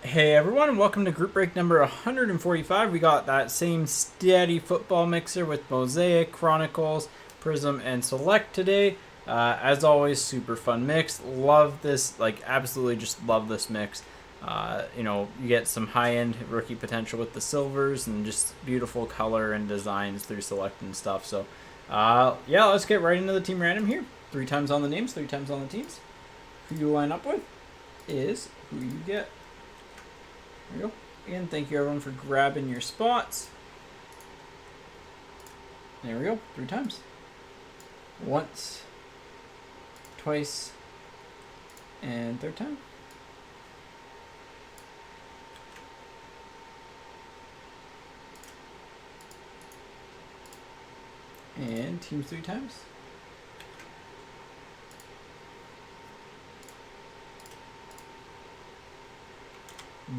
Hey everyone, and welcome to group break number 145. We got that same steady football mixer with Mosaic, Chronicles, Prizm, and Select today. As always, super fun mix. Love this, like absolutely just love this mix. You get some high-end rookie potential with the silvers and just beautiful color and designs through Select and stuff. So, yeah, let's get right into the team random here. 3 times on the names, 3 times on the teams. Who you line up with is who you get. There we go. Again, thank you everyone for grabbing your spots. There we go. 3 times. Once, twice, and third time. And teams 3 times.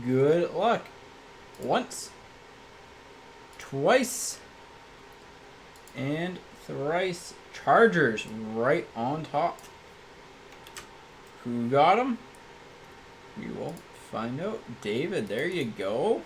Good luck. Once, twice, and thrice. Chargers right on top. Who got them? We will find out. David, there you go.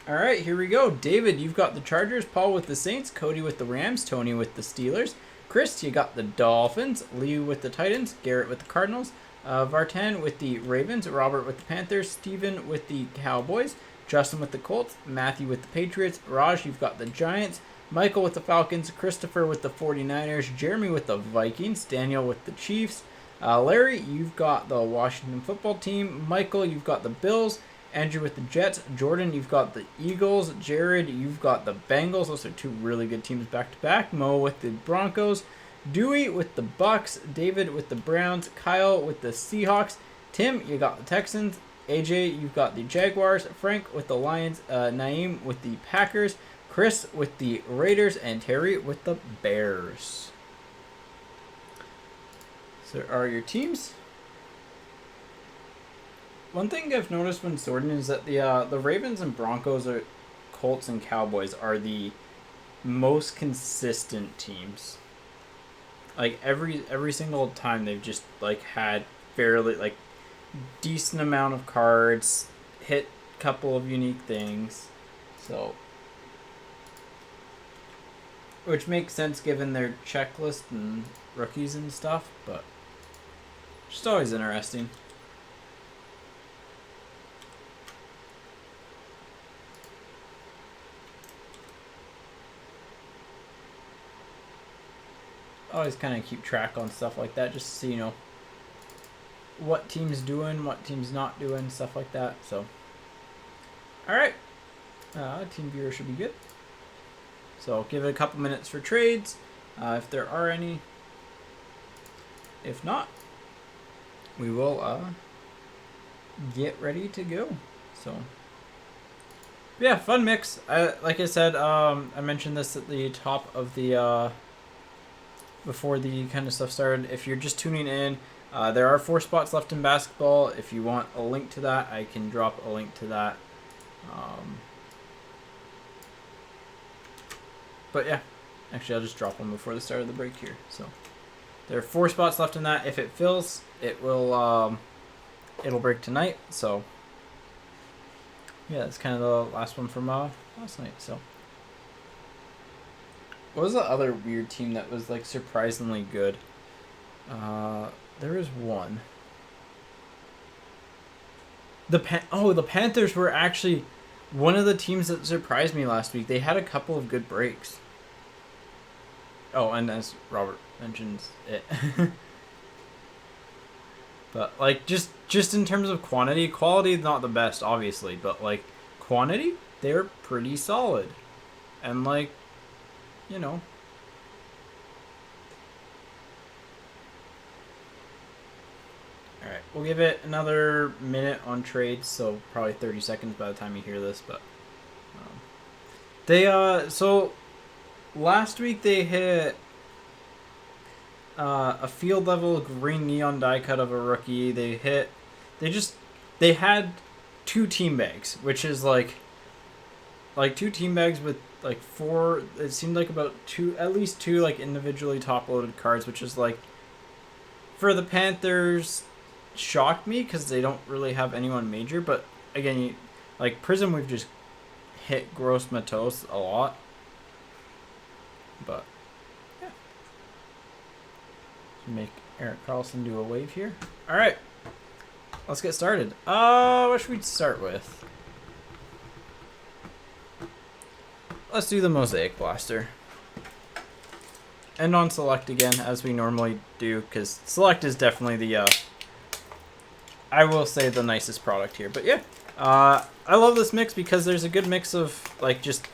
All right, here we go. David, you've got the Chargers. Paul with the Saints. Cody with the Rams. Tony with the Steelers. Chris, you got the Dolphins. Lee with the Titans. Garrett with the Cardinals. Vartan with the Ravens, Robert with the Panthers, Steven with the Cowboys, Justin with the Colts, Matthew with the Patriots, Raj, you've got the Giants, Michael with the Falcons, Christopher with the 49ers, Jeremy with the Vikings, Daniel with the Chiefs, Larry, you've got the Washington football team, Michael, you've got the Bills, Andrew with the Jets, Jordan, you've got the Eagles, Jared, you've got the Bengals, those are 2 really good teams back to back, Mo with the Broncos, Dewey with the Bucks, David with the Browns, Kyle with the Seahawks, Tim, you got the Texans, AJ, you've got the Jaguars, Frank with the Lions, Naeem with the Packers, Chris with the Raiders, and Terry with the Bears. So there are your teams. One thing I've noticed when sorting is that the Ravens and Broncos, are Colts and Cowboys are the most consistent teams. Like every single time they've just like had fairly like decent amount of cards, hit a couple of unique things, so which makes sense given their checklist and rookies and stuff, but just always interesting. Always kind of keep track on stuff like that, just so you know what team's doing, what team's not doing, stuff like that. So, all right, team viewer should be good. So give it a couple minutes for trades, if there are any. If not, we will get ready to go. So, yeah, fun mix. Like I said, I mentioned this at the top of the. Before the kind of stuff started. If you're just tuning in, there are 4 spots left in basketball. If you want a link to that, I can drop a link to that. But yeah, actually I'll just drop one before the start of the break here. So there are 4 spots left in that. If it fills, it will it'll break tonight. So yeah, that's kind of the last one from last night. So. What was the other weird team that was like surprisingly good? There was one. The Panthers were actually one of the teams that surprised me last week. They had a couple of good breaks. Oh, and as Robert mentions it. But like just in terms of quantity, quality not the best obviously, but like quantity, they're pretty solid. And like you know. Alright, we'll give it another minute on trades, so probably 30 seconds by the time you hear this, but so last week they hit a field level green neon die cut of a rookie. They had 2 team bags, which is like 2 team bags with like 4, it seemed like about 2, at least 2 like individually top loaded cards, which is like for the Panthers shocked me because they don't really have anyone major. But again, like Prizm, we've just hit Gross Matos a lot. But yeah, make Eric Carlson do a wave here. All right, let's get started. What should we start with? Let's do the Mosaic Blaster. And on Select again, as we normally do, because Select is definitely the, I will say, the nicest product here. But yeah, I love this mix because there's a good mix of, like, just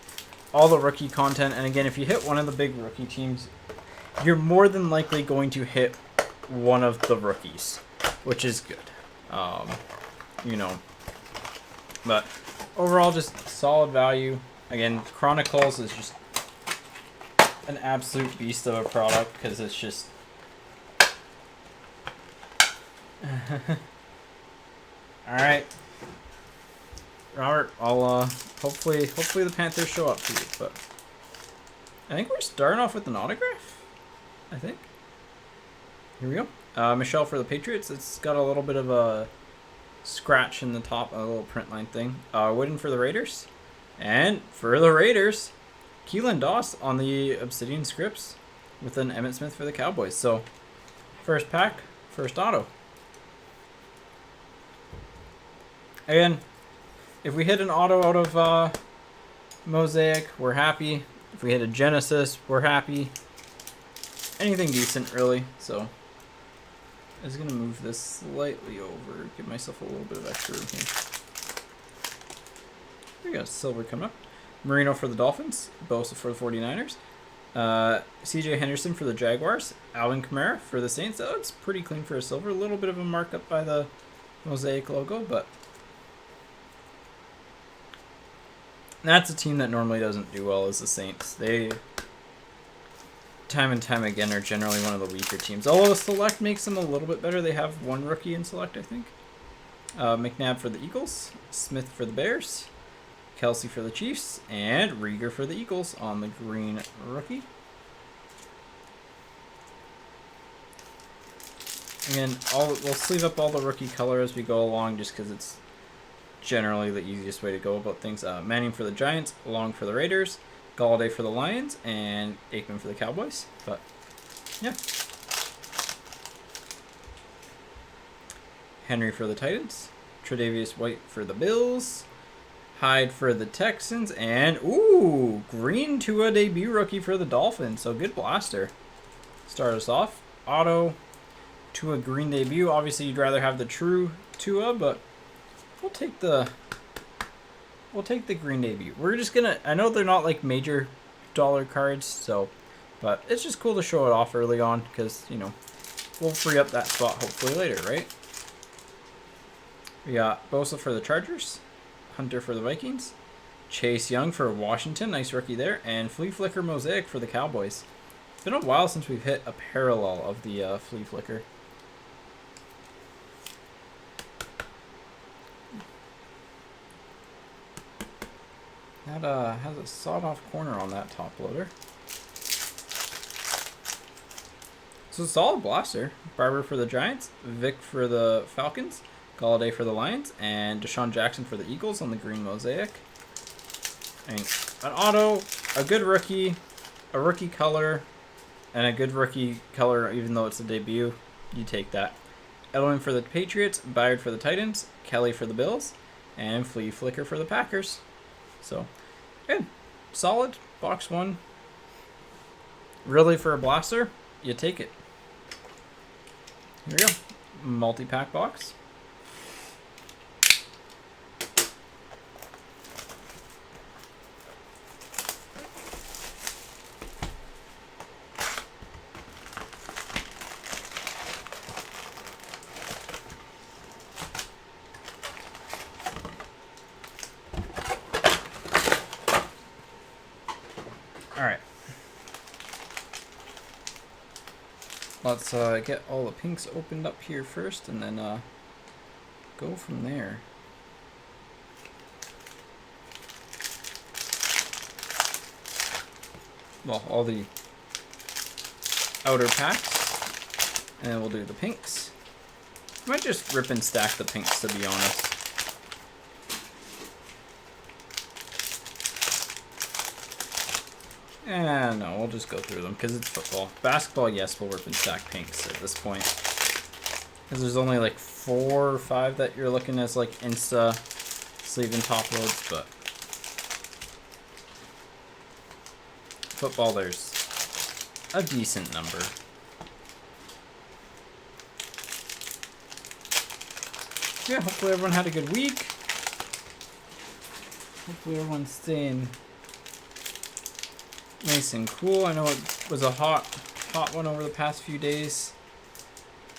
all the rookie content. And again, if you hit one of the big rookie teams, you're more than likely going to hit one of the rookies, which is good. You know, but overall, just solid value. Again, Chronicles is just an absolute beast of a product because it's just all right, Robert. I'll hopefully the Panthers show up for you, but I think we're starting off with an autograph. I think. Here we go. Michelle for the Patriots. It's got a little bit of a scratch in the top, a little print line thing. Wooden for the Raiders. And for the Raiders, Keelan Doss on the Obsidian scripts with an Emmitt Smith for the Cowboys. So, first pack, first auto. Again, if we hit an auto out of Mosaic, we're happy. If we hit a Genesis, we're happy. Anything decent, really. So, I was going to move this slightly over, give myself a little bit of extra room here. We got silver coming up. Marino for the Dolphins. Bosa for the 49ers. CJ Henderson for the Jaguars. Alvin Kamara for the Saints. That looks pretty clean for a silver. A little bit of a markup by the Mosaic logo, but that's a team that normally doesn't do well as the Saints. They, time and time again, are generally one of the weaker teams. Although Select makes them a little bit better. They have one rookie in Select, I think. McNabb for the Eagles. Smith for the Bears. Kelsey for the Chiefs, and Rieger for the Eagles on the green rookie. Again, we'll sleeve up all the rookie color as we go along just because it's generally the easiest way to go about things. Manning for the Giants, Long for the Raiders, Galladay for the Lions, and Aikman for the Cowboys. But, yeah. Henry for the Titans, Tre'Davious White for the Bills, Hyde for the Texans, and ooh, green Tua debut rookie for the Dolphins. So good blaster. Start us off. Auto Tua green debut. Obviously, you'd rather have the true Tua, but we'll take the green debut. We're just gonna. I know they're not like major dollar cards, so, but it's just cool to show it off early on because you know we'll free up that spot hopefully later, right? We got Bosa for the Chargers. Hunter for the Vikings, Chase Young for Washington, nice rookie there, and Flea Flicker Mosaic for the Cowboys. It's been a while since we've hit a parallel of the Flea Flicker. That has a sawed-off corner on that top loader. So solid blaster. Barber for the Giants, Vic for the Falcons, Galladay for the Lions, and Deshaun Jackson for the Eagles on the green Mosaic. And an auto, a good rookie, a rookie color, and a good rookie color even though it's a debut. You take that. Edelman for the Patriots, Byard for the Titans, Kelly for the Bills, and Flea Flicker for the Packers. So, good. Solid. Box one. Really, for a blaster, you take it. Here we go. Multi-pack box. Alright. Let's get all the pinks opened up here first and then go from there. Well, all the outer packs. And then we'll do the pinks. might just rip and stack the pinks, to be honest. No, we'll just go through them because it's football. Basketball, yes, we'll rip and stack pinks at this point. Because there's only like 4 or 5 that you're looking as like insta sleeve and top loads, but football, there's a decent number. Yeah, hopefully everyone had a good week. Hopefully everyone's staying nice and cool. I know it was a hot one over the past few days.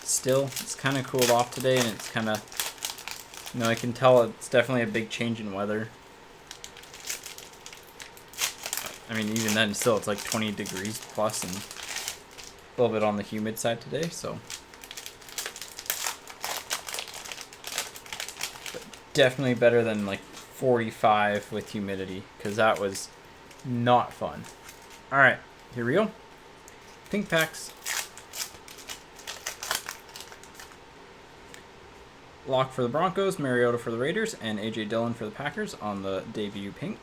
Still, it's kind of cooled off today, and it's kind of, I can tell it's definitely a big change in weather. I mean, even then, still, it's like 20 degrees plus and a little bit on the humid side today, so. But definitely better than like 45 with humidity, because that was not fun. All right, here we go. Pink packs. Locke for the Broncos, Mariota for the Raiders, and A.J. Dillon for the Packers on the debut pink.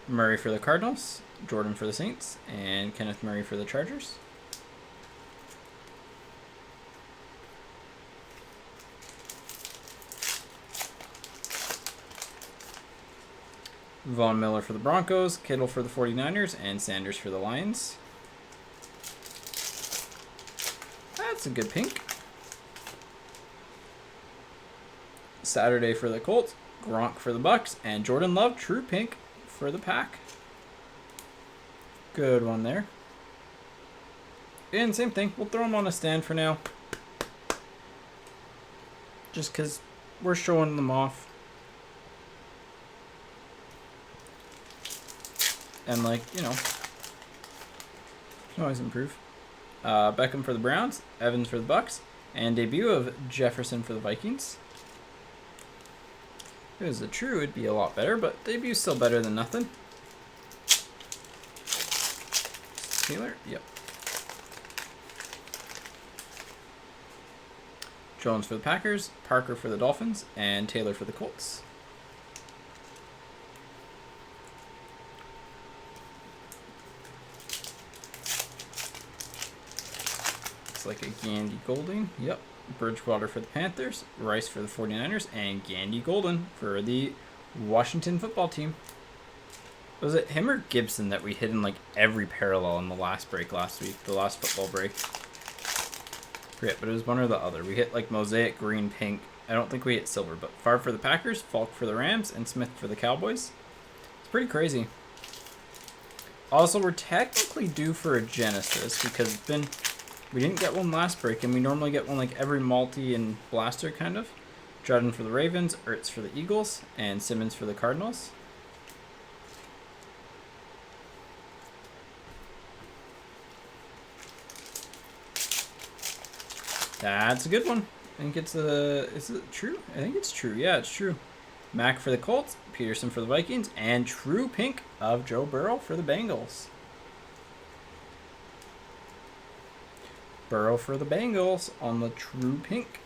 Murray for the Cardinals, Jordan for the Saints, and Kenneth Murray for the Chargers. Von Miller for the Broncos, Kittle for the 49ers, and Sanders for the Lions. That's a good pink. Saturday for the Colts, Gronk for the Bucks, and Jordan Love, true pink, for the Pack. Good one there. And same thing, we'll throw them on a stand for now. Just because we're showing them off. And like, can always improve. Beckham for the Browns, Evans for the Bucks, and debut of Jefferson for the Vikings. If it was a true, it'd be a lot better, but debut's still better than nothing. Taylor, yep. Jones for the Packers, Parker for the Dolphins, and Taylor for the Colts. Like a Gandy Golding. Yep. Bridgewater for the Panthers, Rice for the 49ers, and Gandy Golden for the Washington football team. Was it him or Gibson that we hit in like every parallel in the last break last week, the last football break? Forget, but it was one or the other. We hit like Mosaic, green, pink. I don't think we hit silver, but Favre for the Packers, Falk for the Rams, and Smith for the Cowboys. It's pretty crazy. Also, we're technically due for a Genesis because it's been... We didn't get one last break, and we normally get one like every multi and blaster kind of. Jordan for the Ravens, Ertz for the Eagles, and Simmons for the Cardinals. That's a good one. I think it's a... Is it true? I think it's true. Yeah, it's true. Mack for the Colts, Peterson for the Vikings, and true pink of Joe Burrow for the Bengals. Burrow for the Bengals on the true pink.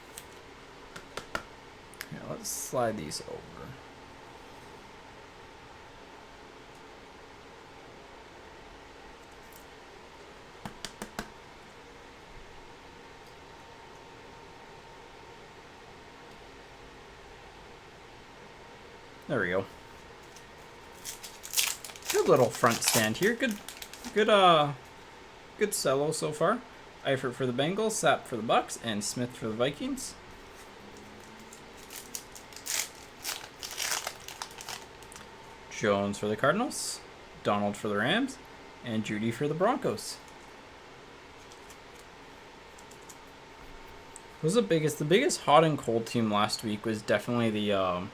Here, let's slide these over. There we go. Good little front stand here. Good cello so far. Eifert for the Bengals, Sapp for the Bucks, and Smith for the Vikings. Jones for the Cardinals, Donald for the Rams, and Judy for the Broncos. What was the biggest hot and cold team last week was definitely the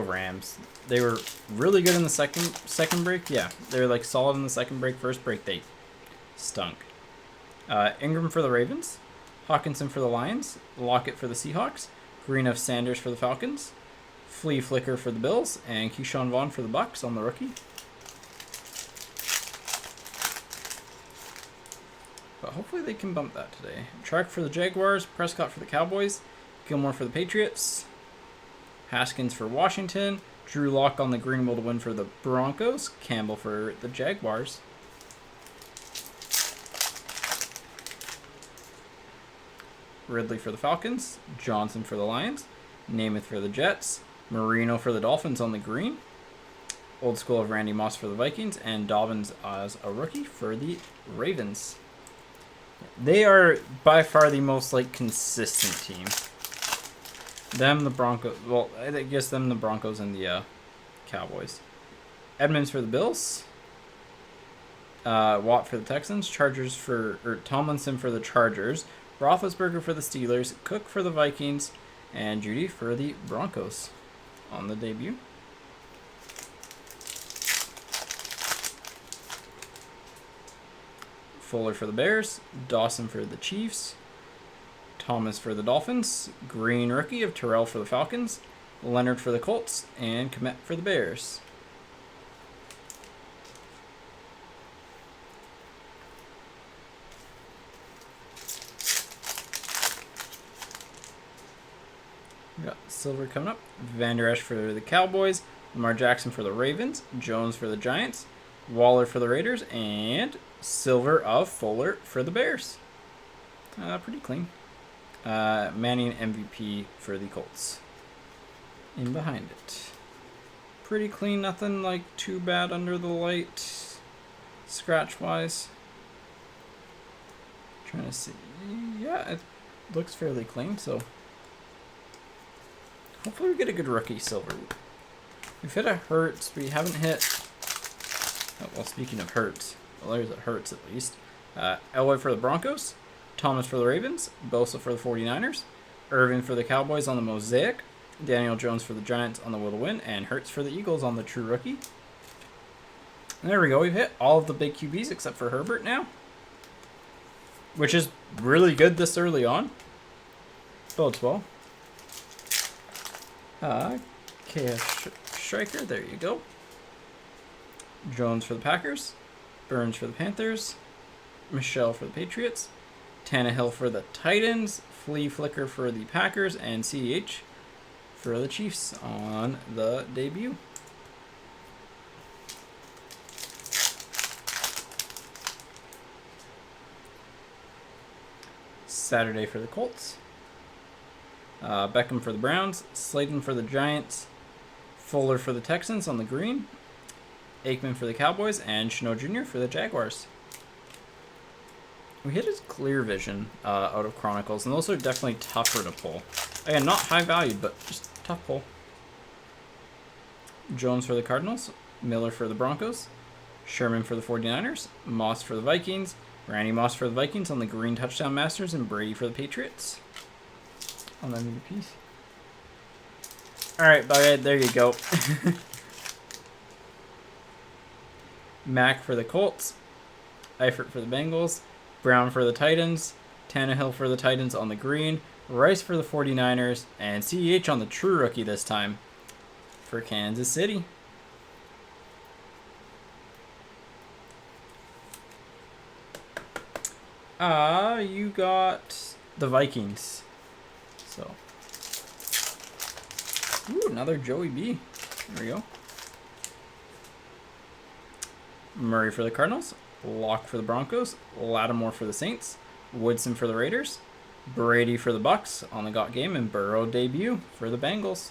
Rams. They were really good in the second break. Yeah, they were like solid in the second break. First break they stunk. Ingram for the Ravens, Hawkinson for the Lions, Lockett for the Seahawks, Green of Sanders for the Falcons, Flea Flicker for the Bills, and Keyshawn Vaughn for the Bucks on the rookie. But hopefully they can bump that today. Chark for the Jaguars, Prescott for the Cowboys, Gilmore for the Patriots, Haskins for Washington, Drew Lock on the green will win for the Broncos, Campbell for the Jaguars. Ridley for the Falcons, Johnson for the Lions, Namath for the Jets, Marino for the Dolphins on the green, Old School of Randy Moss for the Vikings, and Dobbins as a rookie for the Ravens. They are by far the most consistent team. Them, the Broncos. Well, I guess them, the Broncos, and the Cowboys. Edmonds for the Bills. Watt for the Texans. Tomlinson for the Chargers. Roethlisberger for the Steelers. Cook for the Vikings, and Judy for the Broncos on the debut. Fuller for the Bears, Dawson for the Chiefs, Thomas for the Dolphins, green rookie of Terrell for the Falcons, Leonard for the Colts, and Kmet for the Bears. We got silver coming up. Van Der Esch for the Cowboys, Lamar Jackson for the Ravens, Jones for the Giants, Waller for the Raiders, and silver of Fuller for the Bears. Pretty clean. Manning MVP for the Colts. In behind it. Pretty clean, nothing too bad under the light. Scratch-wise. Trying to see. Yeah, it looks fairly clean, so hopefully we get a good rookie silver. We've hit a Hurts. We haven't hit... well, speaking of Hurts. Well, there's a Hurts at least. Elway for the Broncos. Thomas for the Ravens. Bosa for the 49ers. Irvin for the Cowboys on the Mosaic. Daniel Jones for the Giants on the Will to Win. And Hurts for the Eagles on the True Rookie. And there we go. We've hit all of the big QBs except for Herbert now. Which is really good this early on. Bodes well. KF Striker. There you go. Jones for the Packers, Burns for the Panthers, Michelle for the Patriots, Tannehill for the Titans, Flea Flicker for the Packers, and CEH for the Chiefs on the debut. Saturday for the Colts, Beckham for the Browns, Slayton for the Giants, Fuller for the Texans on the green, Aikman for the Cowboys, and Chino Jr. for the Jaguars. We hit his clear vision out of Chronicles, and those are definitely tougher to pull. Again, not high valued, but just tough pull. Jones for the Cardinals, Miller for the Broncos, Sherman for the 49ers, Moss for the Vikings, Randy Moss for the Vikings on the green touchdown masters, and Brady for the Patriots on the MVP. Alright, Bughead, there you go. Mack for the Colts, Eifert for the Bengals, Brown for the Titans, Tannehill for the Titans on the green, Rice for the 49ers, and CEH on the True Rookie this time for Kansas City. You got the Vikings. So, ooh, another Joey B. There we go. Murray for the Cardinals, Locke for the Broncos, Lattimore for the Saints, Woodson for the Raiders, Brady for the Bucks on the Got Game, and Burrow debut for the Bengals.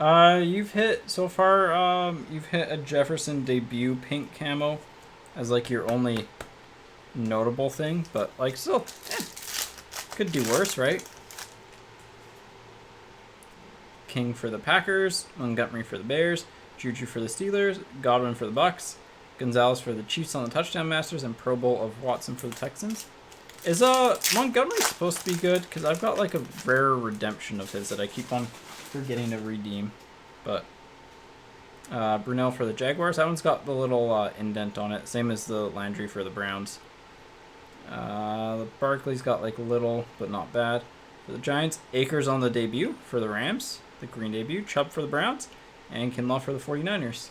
You've hit so far. You've hit a Jefferson debut pink camo as your only notable thing, but still, could do worse, right? King for the Packers, Montgomery for the Bears, Juju for the Steelers, Godwin for the Bucks, Gonzalez for the Chiefs on the touchdown masters, and Pro Bowl of Watson for the Texans. Is Montgomery supposed to be good? Because I've got a rare redemption of his that I keep on forgetting to redeem. But Brunell for the Jaguars. That one's got the little indent on it, same as the Landry for the Browns. The Barkley's got little, but not bad. For the Giants, Akers on the debut for the Rams. the green debut. Chubb for the Browns. And Kinlaw for the 49ers.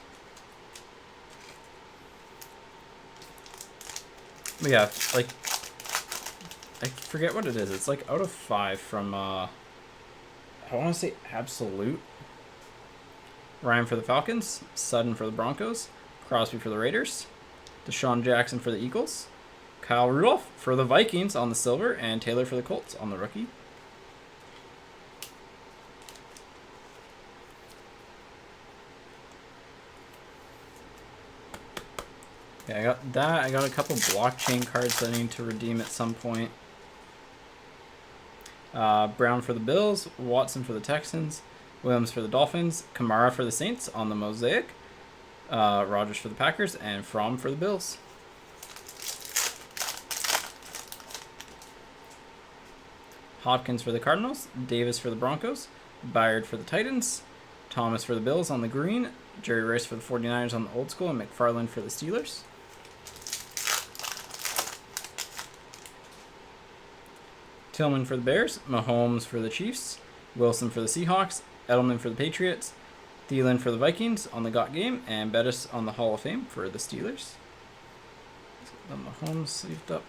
But yeah, like, I forget what it is. It's like out of 5 from, I want to say Absolute. Ryan for the Falcons. Sutton for the Broncos. Crosby for the Raiders. Deshaun Jackson for the Eagles. Kyle Rudolph for the Vikings on the silver. And Taylor for the Colts on the rookie. Okay, I got that. I got a couple blockchain cards that I need to redeem at some point. Brown for the Bills. Watson for the Texans. Williams for the Dolphins. Kamara for the Saints on the Mosaic. Rodgers for the Packers. And Fromm for the Bills. Hopkins for the Cardinals. Davis for the Broncos. Byard for the Titans. Thomas for the Bills on the green. Jerry Rice for the 49ers on the old school. And McFarland for the Steelers. Tillman for the Bears. Mahomes for the Chiefs. Wilson for the Seahawks. Edelman for the Patriots. Thielen for the Vikings on the Got Game. And Bettis on the Hall of Fame for the Steelers. The Mahomes sleeved up.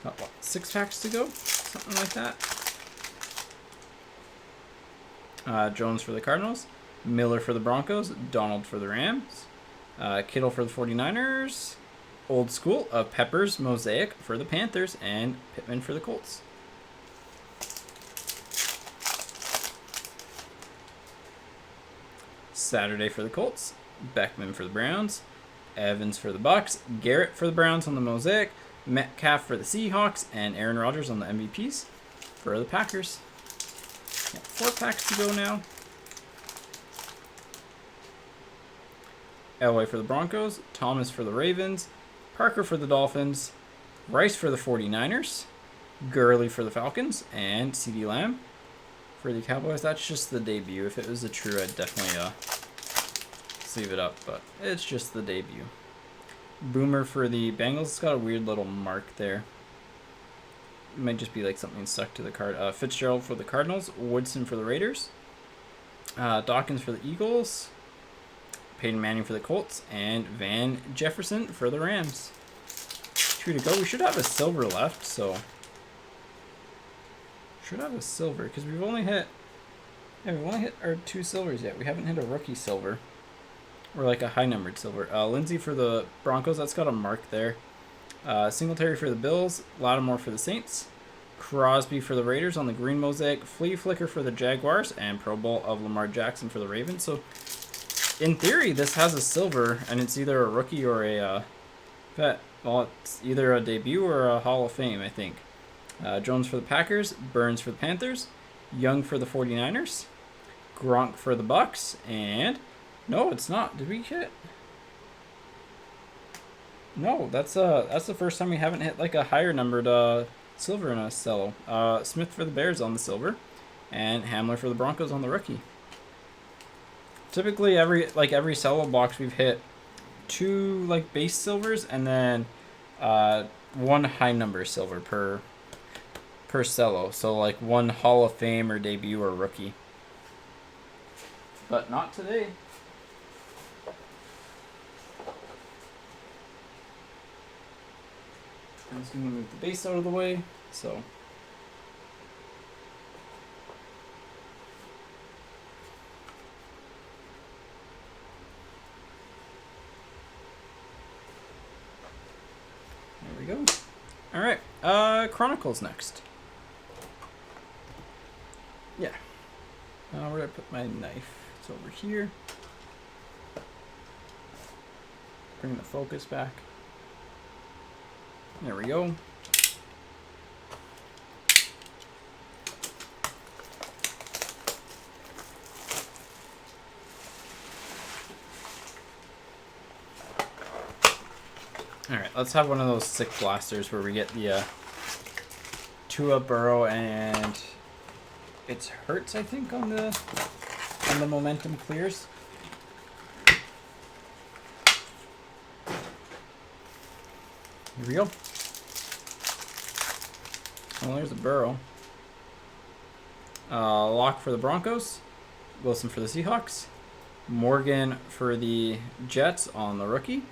Got what, 6 packs to go? Something like that. Jones for the Cardinals. Miller for the Broncos. Donald for the Rams. Kittle for the 49ers. Old school of Peppers Mosaic for the Panthers. And Pittman for the Colts. Saturday for the Colts. Beckman for the Browns. Evans for the Bucks. Garrett for the Browns on the Mosaic. Metcalf for the Seahawks. And Aaron Rodgers on the MVPs for the Packers. 4 packs to go now. Elway for the Broncos. Thomas for the Ravens. Parker for the Dolphins. Rice for the 49ers. Gurley for the Falcons. And CeeDee Lamb for the Cowboys. That's just the debut. If it was a true, I'd definitely sleeve it up. But it's just the debut. Boomer for the Bengals. It's got a weird little mark there. It might just be like something stuck to the card. Fitzgerald for the Cardinals. Woodson for the Raiders. Dawkins for the Eagles. Peyton Manning for the Colts. And Van Jefferson for the Rams. 2 to go. We should have a silver left, so... Should have a silver, because we've only hit... Yeah, we've only hit our 2 silvers yet. We haven't hit a rookie silver. Or like a high-numbered silver. Lindsey for the Broncos. That's got a mark there. Singletary for the Bills. Lattimore for the Saints. Crosby for the Raiders on the green Mosaic. Flea Flicker for the Jaguars. And Pro Bowl of Lamar Jackson for the Ravens. So, in theory, this has a silver. And it's either a rookie or a vet. Well, it's either a debut or a Hall of Fame, I think. Jones for the Packers. Burns for the Panthers. Young for the 49ers. Gronk for the Bucks. And... No, it's not. Did we hit? No, that's the first time we haven't hit like a higher numbered silver in a cello. Smith for the Bears on the silver, and Hamler for the Broncos on the rookie. Typically, every cello box we've hit 2 like base silvers and then 1 high number silver per cello. So like 1 Hall of Fame or debut or rookie. But not today. I'm just going to move the base out of the way, so. There we go. All right, Chronicles next. Yeah. Where did I put my knife? It's over here. Bring the focus back. There we go. Alright, let's have one of those sick blasters where we get the Tua, Burrow, and it's Hurts, I think, on the momentum clears. Here we go. Well, there's a Burrow. Locke for the Broncos. Wilson for the Seahawks. Morgan for the Jets on the rookie.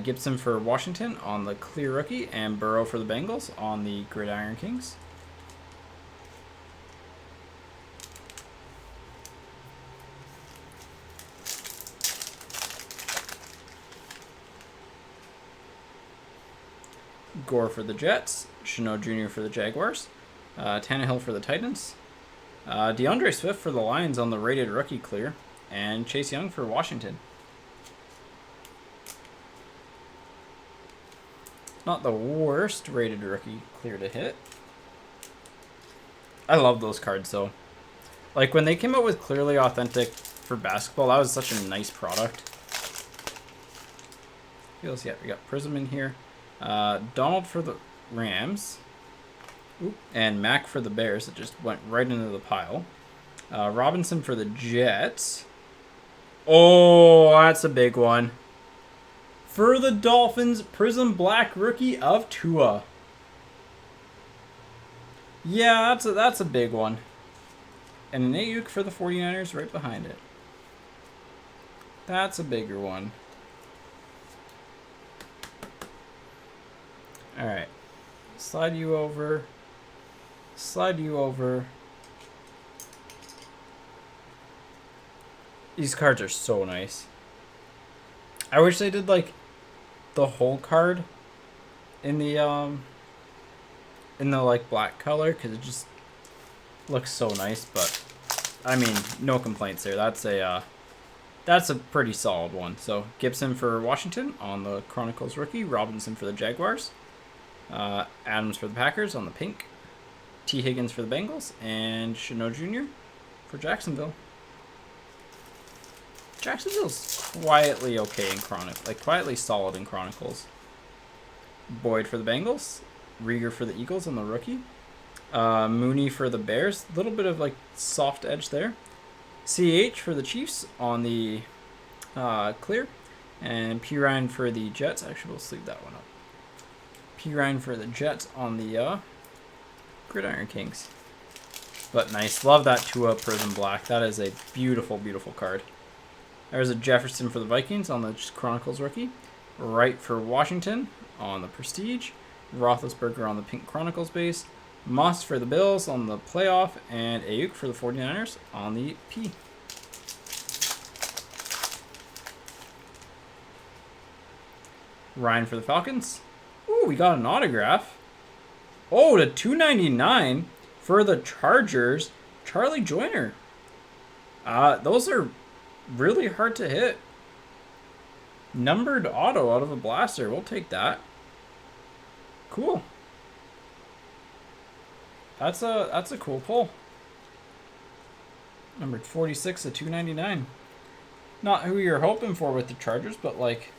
Gibson for Washington on the clear rookie. And Burrow for the Bengals on the Gridiron Kings. Gore for the Jets, Chenault Jr. for the Jaguars, Tannehill for the Titans, DeAndre Swift for the Lions on the rated rookie clear, and Chase Young for Washington. Not the worst rated rookie clear to hit. I love those cards though. Like when they came out with Clearly Authentic for basketball, that was such a nice product. Feels, yeah, we got Prizm in here. Donald for the Rams. Oop. And Mac for the Bears. It just went right into the pile. Robinson for the Jets. Oh, that's a big one. For the Dolphins, Prizm Black rookie of Tua. Yeah, that's a big one. And an Ayuk for the 49ers right behind it. That's a bigger one. Alright. Slide you over. Slide you over. These cards are so nice. I wish they did like the whole card in the like black color, because it just looks so nice. But I mean, no complaints there. That's a pretty solid one. So Gibson for Washington on the Chronicles rookie, Robinson for the Jaguars, Adams for the Packers on the pink, T. Higgins for the Bengals, and Chenault Jr. for Jacksonville. Jacksonville's quietly okay in Chronicles, like quietly solid in Chronicles. Boyd for the Bengals, Rieger for the Eagles on the rookie, Mooney for the Bears, a little bit of like soft edge there. CH for the Chiefs on the clear, and P. Ryan for the Jets. Actually, we'll sleeve that one up. P. Ryan for the Jets on the Gridiron Kings. But nice. Love that Tua Prizm Black. That is a beautiful, beautiful card. There's a Jefferson for the Vikings on the Chronicles rookie. Wright for Washington on the Prestige. Roethlisberger on the pink Chronicles base. Moss for the Bills on the playoff. And Ayuk for the 49ers on the P. Ryan for the Falcons. Ooh, we got an autograph. Oh, to $2.99 for the Chargers, Charlie Joyner. Those are really hard to hit. Numbered auto out of a blaster. We'll take that. Cool. That's a cool pull. Numbered 46 to $2.99. Not who you're hoping for with the Chargers, but like,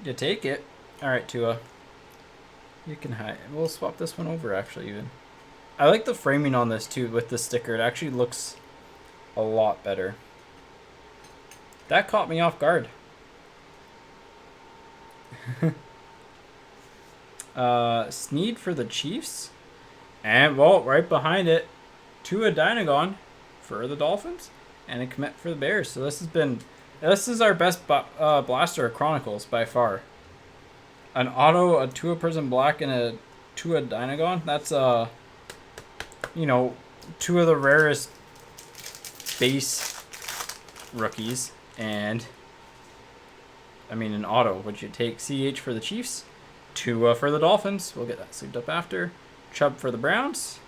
you take it. All right, Tua. You can hide. We'll swap this one over, actually, even. I like the framing on this, too, with the sticker. It actually looks a lot better. That caught me off guard. Snead for the Chiefs. And, well, right behind it, Tua Dynagon for the Dolphins. And a commit for the Bears. So this is our best blaster of Chronicles by far. An auto, a Tua Prizm Black, and a Tua Dynagon. That's, you know, two of the rarest base rookies. And, I mean, an auto. Would you take CH for the Chiefs? Tua for the Dolphins. We'll get that sleeved up after. Chubb for the Browns.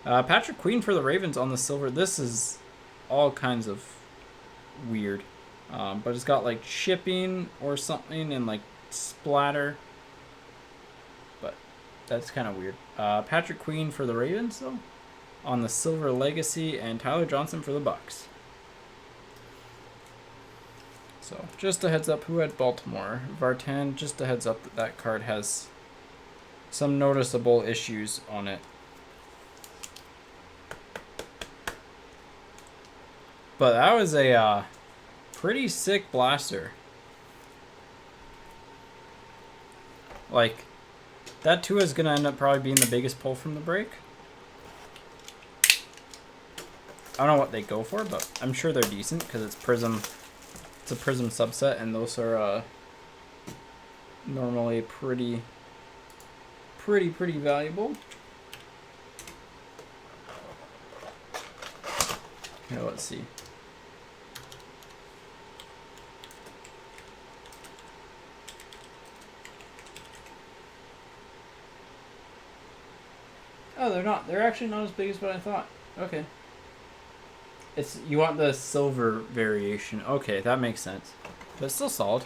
Patrick Queen for the Ravens on the silver. This is all kinds of weird. But it's got, like, shipping or something and, like, splatter, but that's kind of weird. Patrick Queen for the Ravens though on the silver legacy, and Tyler Johnson for the Bucks. So just a heads up, who had Baltimore? Vartan, just a heads up that card has some noticeable issues on it, but that was a pretty sick blaster. Like, That too is gonna end up probably being the biggest pull from the break. I don't know what they go for, but I'm sure they're decent because it's Prizm. It's a Prizm subset, and those are normally pretty valuable. Here, let's see. Oh, they're not. They're actually not as big as what I thought. Okay. It's you want the silver variation. Okay, that makes sense. But it's still solid.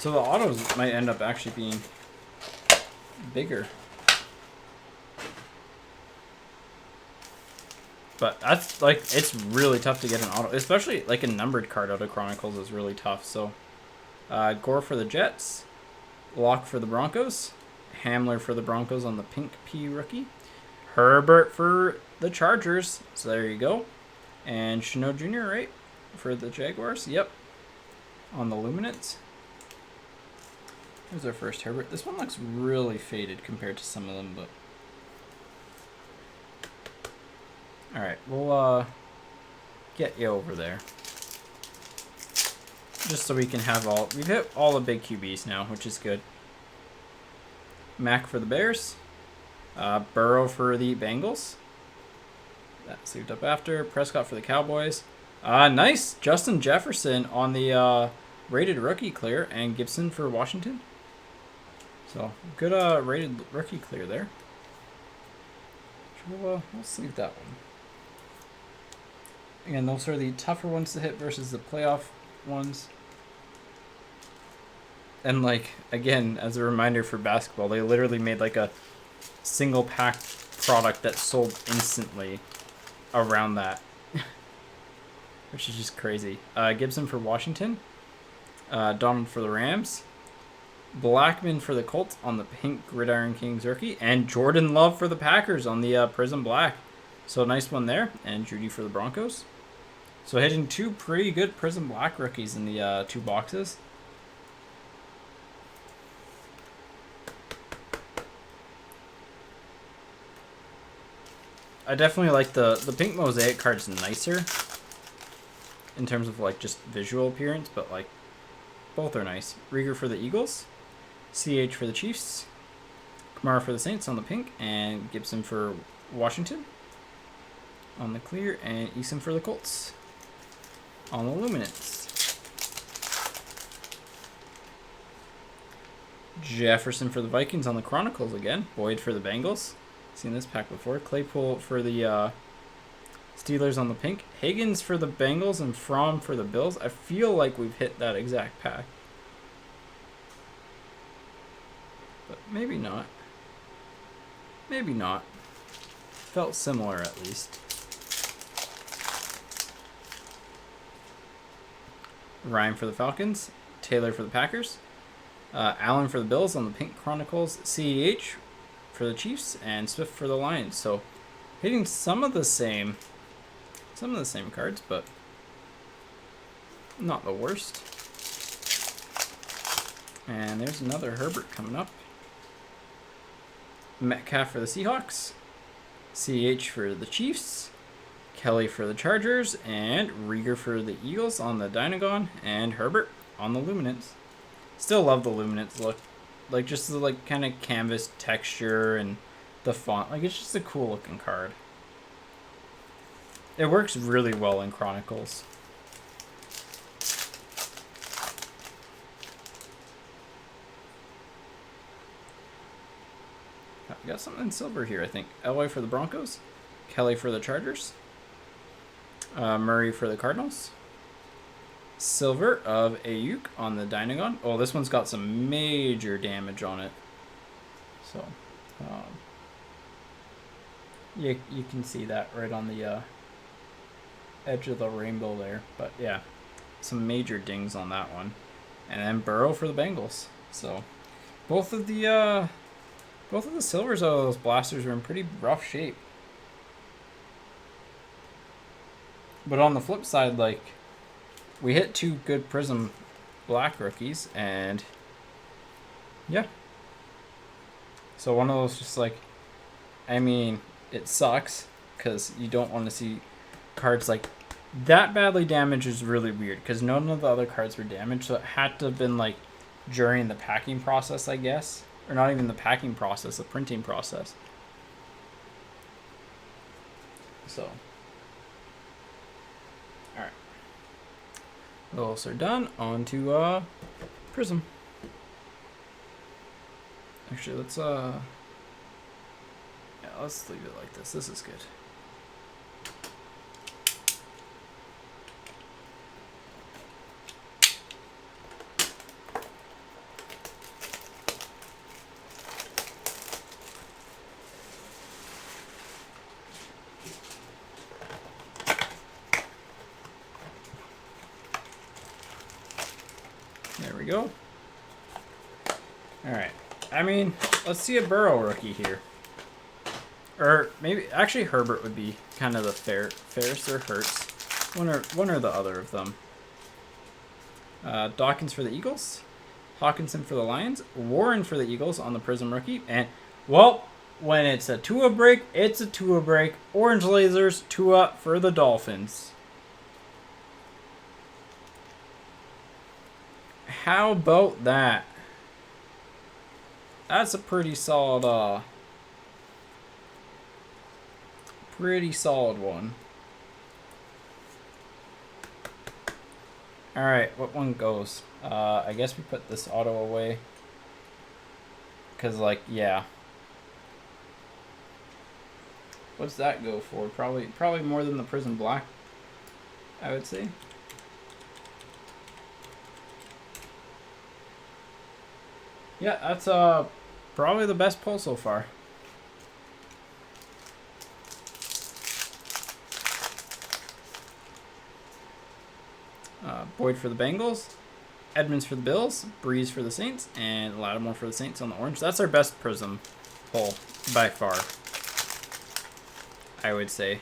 So the autos might end up actually being bigger. But that's like, it's really tough to get an auto, especially like a numbered card out of Chronicles is really tough. So Gore for the Jets, Locke for the Broncos, Hamler for the Broncos on the pink P rookie, Herbert for the Chargers. So there you go. And Chino Jr., right? For the Jaguars. Yep. On the Luminance. Here's our first Herbert. This one looks really faded compared to some of them, but... Alright, we'll get you over there. Just so we can have all... We've hit all the big QBs now, which is good. Mack for the Bears. Burrow for the Bengals. That saved up after. Prescott for the Cowboys. Nice! Justin Jefferson on the rated rookie clear, and Gibson for Washington. So, good rated rookie clear there. We'll sleeve that one. Again, those are the tougher ones to hit versus the playoff ones. And like, again, as a reminder for basketball, they literally made like a single pack product that sold instantly around that. Which is just crazy. Gibson for Washington. Donald for the Rams. Blackman for the Colts on the pink Gridiron Kings rookie. And Jordan Love for the Packers on the Prizm Black. So nice one there. And Judy for the Broncos. So hitting two pretty good Prizm Black rookies in the two boxes. I definitely like the pink Mosaic card is nicer in terms of like just visual appearance, but like both are nice. Rieger for the Eagles, CH for the Chiefs, Kamara for the Saints on the pink, and Gibson for Washington on the clear, and Eason for the Colts on the Luminance. Jefferson for the Vikings on the Chronicles again. Boyd for the Bengals. Seen this pack before. Claypool for the Steelers on the pink. Higgins for the Bengals and Fromm for the Bills. I feel like we've hit that exact pack. But maybe not. Maybe not. Felt similar at least. Ryan for the Falcons. Taylor for the Packers. Allen for the Bills on the pink Chronicles. CEH for the Chiefs, and Swift for the Lions. So hitting some of the same cards, but not the worst. And there's another Herbert coming up. Metcalf for the Seahawks, CH for the Chiefs, Kelly for the Chargers, and Rieger for the Eagles on the Dynagon, and Herbert on the Luminance. Still love the Luminance look. Like, just the, like, kind of canvas texture and the font. Like, it's just a cool looking card. It works really well in Chronicles. We got something in silver here, I think. Elway for the Broncos. Kelly for the Chargers. Murray for the Cardinals. Silver of Ayuk on the Dynagon. Oh, this one's got some major damage on it. So, you can see that right on the edge of the rainbow there. But yeah, some major dings on that one. And then Burrow for the Bengals. So, both of the silvers out of those blasters are in pretty rough shape. But on the flip side, like, we hit two good Prizm black rookies, and yeah. So one of those just like, I mean, it sucks because you don't want to see cards like that badly damaged. Is really weird because none of the other cards were damaged, so it had to have been like during the packing process, I guess, or not even the packing process, the printing process. So, all right, those are done. On to Prizm. Actually, let's let's leave it like this. This is good. There we go. All right. I mean, let's see a Burrow rookie here. Or maybe, actually, Herbert would be kind of the fairest, or Hurts. One or the other of them. Dawkins for the Eagles. Hawkinson for the Lions. Warren for the Eagles on the Prizm rookie. And, well, when it's a Tua break, it's a Tua break. Orange Lasers, Tua for the Dolphins. How about that? That's a pretty solid one. Alright, what one goes? I guess we put this auto away. Because, like, yeah. What's that go for? Probably more than the Prizm Black, I would say. Yeah, that's probably the best pull so far. Boyd for the Bengals, Edmonds for the Bills, Breeze for the Saints, and Lattimore for the Saints on the orange. That's our best Prizm pull by far, I would say.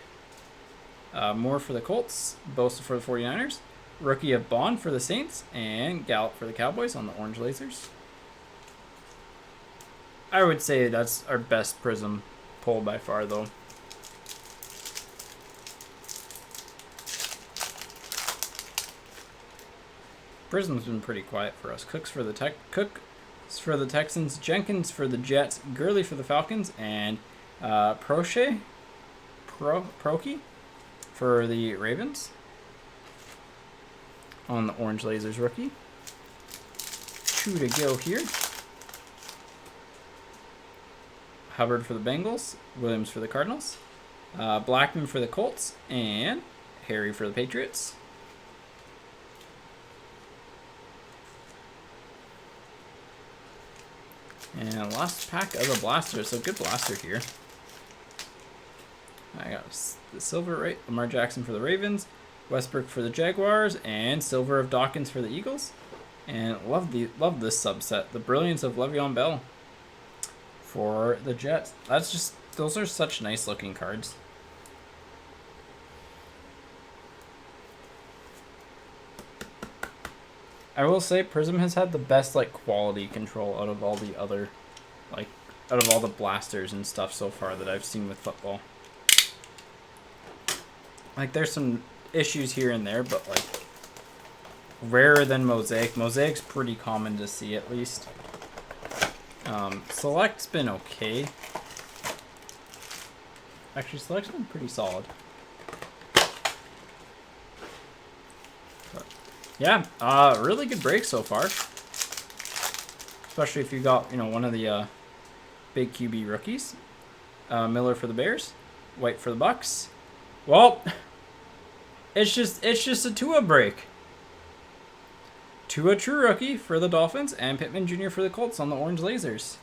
Moore for the Colts, Bosa for the 49ers, rookie of Bond for the Saints, and Gallup for the Cowboys on the orange lasers. I would say that's our best Prizm pull by far, though. Prizm's been pretty quiet for us. Cooks for the Texans, Jenkins for the Jets, Gurley for the Falcons, and Proche for the Ravens on the orange lasers rookie. 2 to go here. Hubbard for the Bengals, Williams for the Cardinals, Blackman for the Colts, and Harry for the Patriots. And last pack of the blaster. So good blaster here. I got the silver, right? Lamar Jackson for the Ravens, Westbrook for the Jaguars, and silver of Dawkins for the Eagles. And love this subset. The brilliance of Le'Veon Bell for the Jets. Those are such nice looking cards. I will say Prizm has had the best like quality control out of all the other, like out of all the blasters and stuff so far that I've seen with football. Like there's some issues here and there, but like rarer than Mosaic. Mosaic's pretty common to see at least. Select's been okay. Actually, Select's been pretty solid. Yeah, really good break so far. Especially if you got, one of the big QB rookies. Miller for the Bears, White for the Bucks. Well, it's just a Tua break. Tua true rookie for the Dolphins, and Pittman Jr. for the Colts on the orange lasers.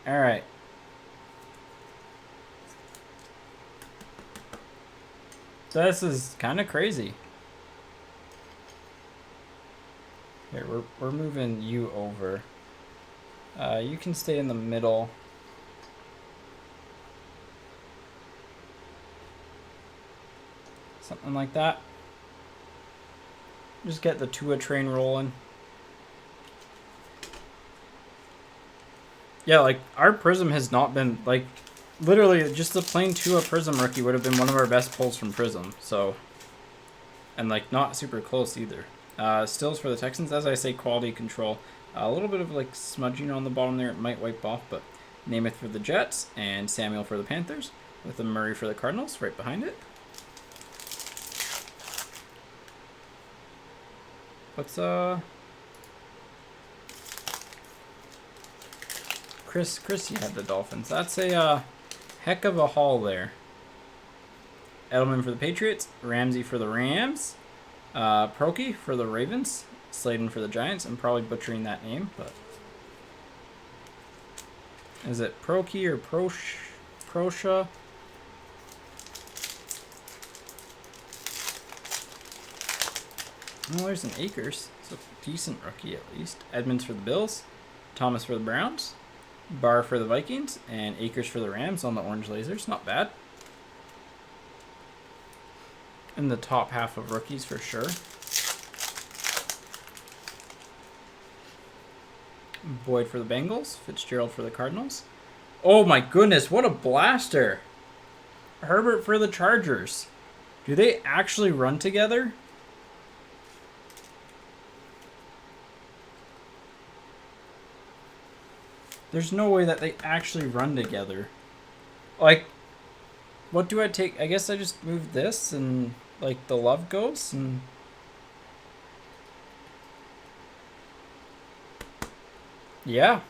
All right. This is kind of crazy. Here, we're moving you over. You can stay in the middle. Something like that. Just get the Tua train rolling. Yeah, like, our Prizm has not been, like, literally, just the plain Tua Prizm rookie would have been one of our best pulls from Prizm, so. And, like, not super close either. Stills for the Texans, as I say, quality control. A little bit of, like, smudging on the bottom there. It might wipe off, but Namath for the Jets and Samuel for the Panthers, with a Murray for the Cardinals right behind it. What's, Chris, you had the Dolphins. That's a heck of a haul there. Edelman for the Patriots, Ramsey for the Rams, Prokey for the Ravens, Slayton for the Giants. I'm probably butchering that name, but is it Prokey or Prosha? Well, there's an Akers. It's a decent rookie at least. Edmonds for the Bills, Thomas for the Browns, Barr for the Vikings, and Akers for the Rams on the orange lasers. Not bad. In the top half of rookies for sure. Boyd for the Bengals, Fitzgerald for the Cardinals. Oh my goodness, what a blaster! Herbert for the Chargers. Do they actually run together? There's no way that they actually run together. Like, what do I take? I guess I just move this and, like, the love goes and... Yeah.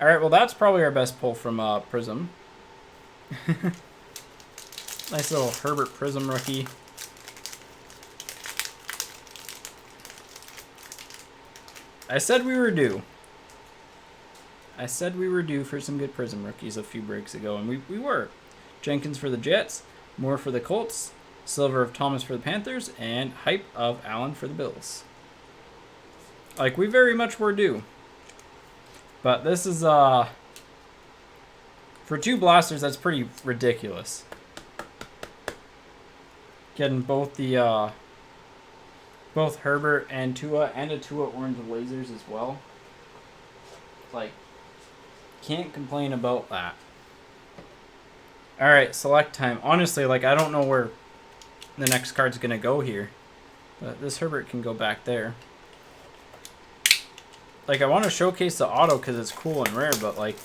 Alright, well, that's probably our best pull from Prizm. Nice little Herbert Prizm rookie. I said we were due. I said we were due for some good Prizm rookies a few breaks ago, and we were. Jenkins for the Jets, Moore for the Colts, Silver of Thomas for the Panthers, and Hype of Allen for the Bills. Like, we very much were due. But this is, for two blasters, that's pretty ridiculous. Getting both the, both Herbert and Tua, and a Tua orange lasers as well. Like, can't complain about that. Alright, select time. Honestly, like, I don't know where the next card's going to go here. But this Herbert can go back there. Like, I want to showcase the auto because it's cool and rare, but, like,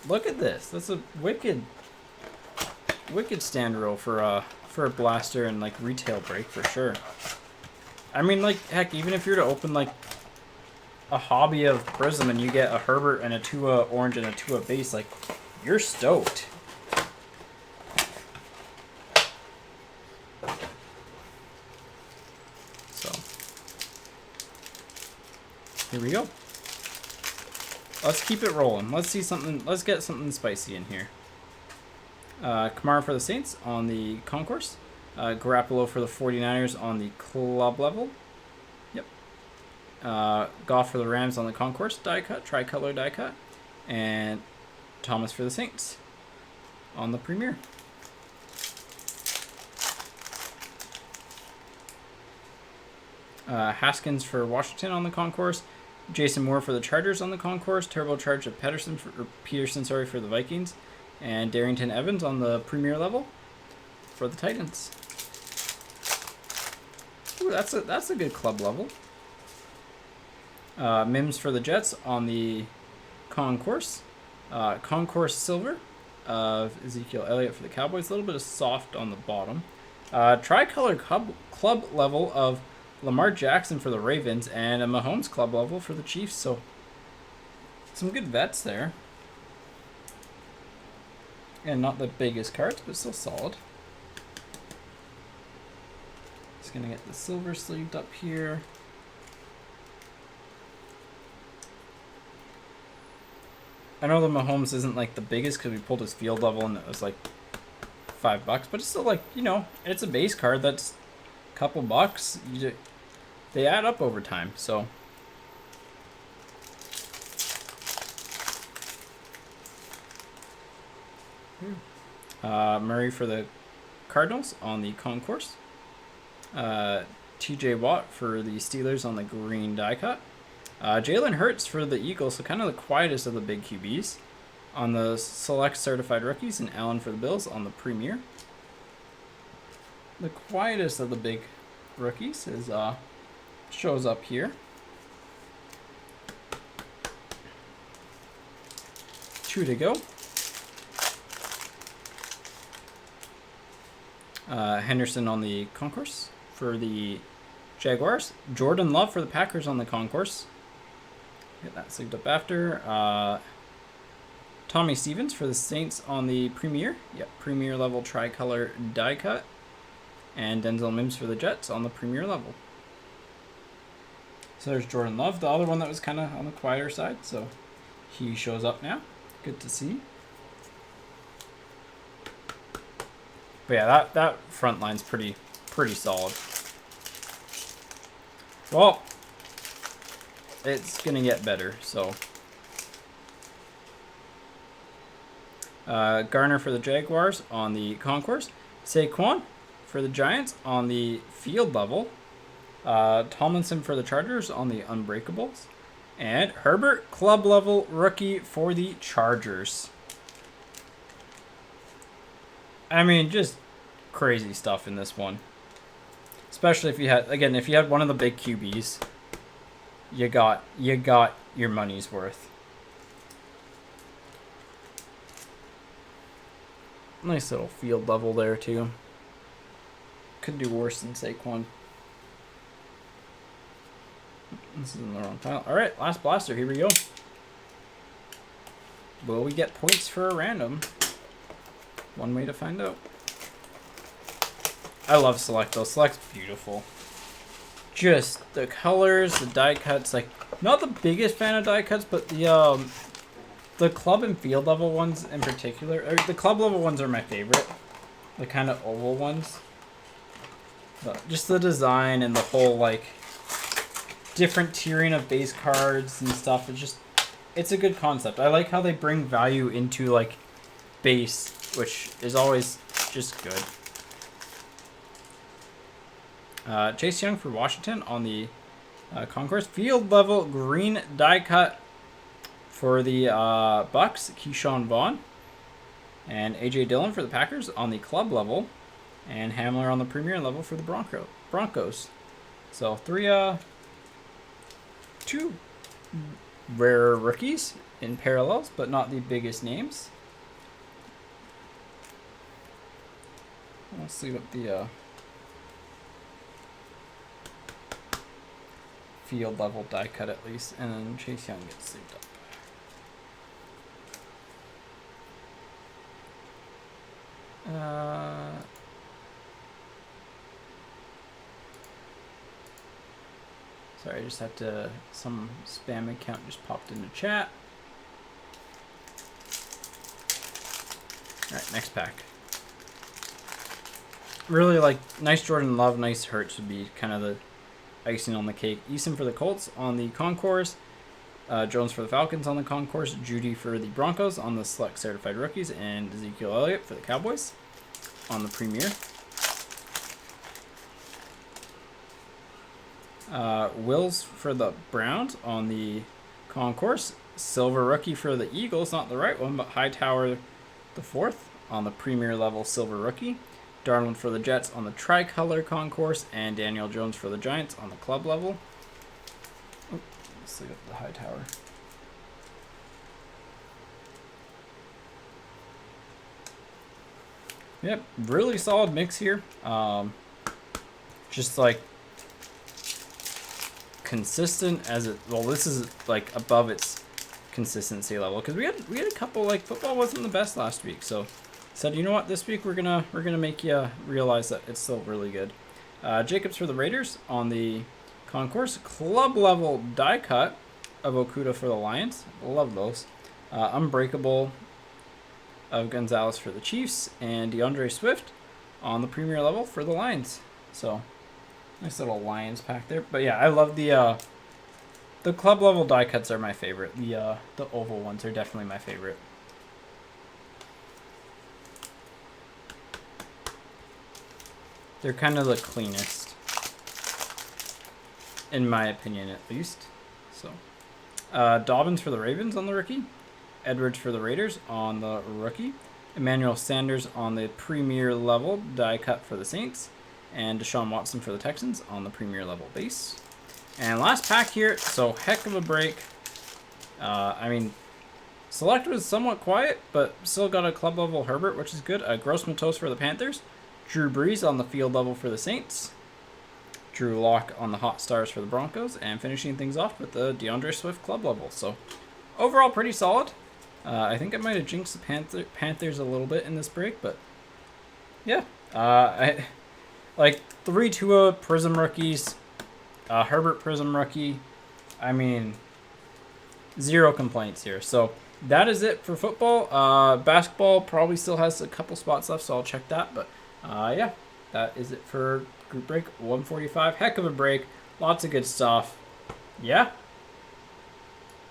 look at this. That's a wicked stand roll for a blaster and, like, retail break for sure. I mean, like, heck, even if you were to open, like, a hobby of Prizm and you get a Herbert and a Tua orange and a Tua base, like, you're stoked. So, here we go. Let's keep it rolling. Let's see something. Let's get something spicy in here. Kamara for the Saints on the concourse. Garoppolo for the 49ers on the club level. Yep. Goff for the Rams on the concourse die cut, tricolor die cut. And Thomas for the Saints on the Premier. Haskins for Washington on the concourse. Jason Moore for the Chargers on the concourse. Turbocharge of Peterson for the Vikings. And Darrington Evans on the Premier level for the Titans. Ooh, that's a good club level. Mims for the Jets on the concourse. Concourse Silver of Ezekiel Elliott for the Cowboys. A little bit of soft on the bottom. Tricolor club level of Lamar Jackson for the Ravens, and a Mahomes club level for the Chiefs. So, some good vets there. And not the biggest cards, but still solid. Just going to get the silver sleeved up here. I know the Mahomes isn't like the biggest because we pulled his field level and it was like $5, but it's still like, you know, it's a base card that's a couple bucks. They add up over time, so. Murray for the Cardinals on the concourse. TJ Watt for the Steelers on the green die cut. Jalen Hurts for the Eagles, so kind of the quietest of the big QBs on the select certified rookies, and Allen for the Bills on the premier. The quietest of the big rookies is shows up here. Two to go. Henderson on the concourse for the Jaguars. Jordan Love for the Packers on the concourse. Get that synced up after. Tommy Stevens for the Saints on the Premier. Yep, Premier level tricolor die cut. And Denzel Mims for the Jets on the Premier level. So there's Jordan Love, the other one that was kind of on the quieter side. So he shows up now. Good to see. But yeah, that front line's pretty solid. Well, it's gonna get better. So Garner for the Jaguars on the concourse. Saquon for the Giants on the field level. Tomlinson for the Chargers on the Unbreakables. And Herbert, club level rookie for the Chargers. I mean, just crazy stuff in this one. Especially if you had one of the big QBs, you got your money's worth. Nice little field level there too. Could do worse than Saquon. This is in the wrong pile. All right, last blaster. Here we go. Will we get points for a random? One way to find out. I love Select though. Select's beautiful. Just the colors, the die cuts. Like, not the biggest fan of die cuts, but the club and field level ones in particular. The club level ones are my favorite. The kind of oval ones. But just the design and the whole like different tiering of base cards and stuff. It's a good concept. I like how they bring value into like base, which is always just good. Chase Young for Washington on the concourse. Field level green die cut for the Bucks. Keyshawn Vaughn. And A.J. Dillon for the Packers on the club level. And Hamler on the premier level for the Broncos. So two rare rookies in parallels, but not the biggest names. Let's see what the field level die cut at least, and then Chase Young gets saved up. Sorry, I just had to, some spam account just popped into chat. Alright, next pack. Really like, nice Jordan Love, nice Hurts would be kind of the icing on the cake. Eason for the Colts on the concourse. Jones for the Falcons on the concourse. Judy for the Broncos on the select certified rookies. And Ezekiel Elliott for the Cowboys on the premier. Wills for the Browns on the concourse. Silver rookie for the Eagles, not the right one, but Hightower the fourth on the premier level silver rookie. Darnold for the Jets on the tricolor concourse, and Daniel Jones for the Giants on the club level. Oh, let's look at the Hightower. Yep, really solid mix here. Just like consistent as it. Well, this is like above its consistency level because we had a couple like football wasn't the best last week, so said, you know what, this week we're gonna make you realize that it's still really good. Jacobs for the Raiders on the concourse. Club level die cut of Okuda for the Lions. Love those. Unbreakable of Gonzalez for the Chiefs, and DeAndre Swift on the premier level for the Lions. So nice little Lions pack there. But yeah, I love the club level die cuts are my favorite. The oval ones are definitely my favorite. They're kind of the cleanest. in my opinion at least. So, Dobbins for the Ravens on the rookie. Edwards for the Raiders on the rookie. Emmanuel Sanders on the premier level die cut for the Saints. And Deshaun Watson for the Texans on the premier level base. And last pack here, so heck of a break. I mean, Select was somewhat quiet, but still got a club level Herbert, which is good. Gross Matos for the Panthers. Drew Brees on the field level for the Saints. Drew Lock on the Hot Stars for the Broncos. And finishing things off with the DeAndre Swift club level. So overall pretty solid. I think I might have jinxed the Panthers a little bit in this break, but yeah. I like 3 Tua Prizm rookies. Herbert Prizm rookie. I mean, 0 complaints here. So that is it for football. Basketball probably still has a couple spots left, so I'll check that. But yeah, that is it for group break 145. Heck of a break. Lots of good stuff. Yeah,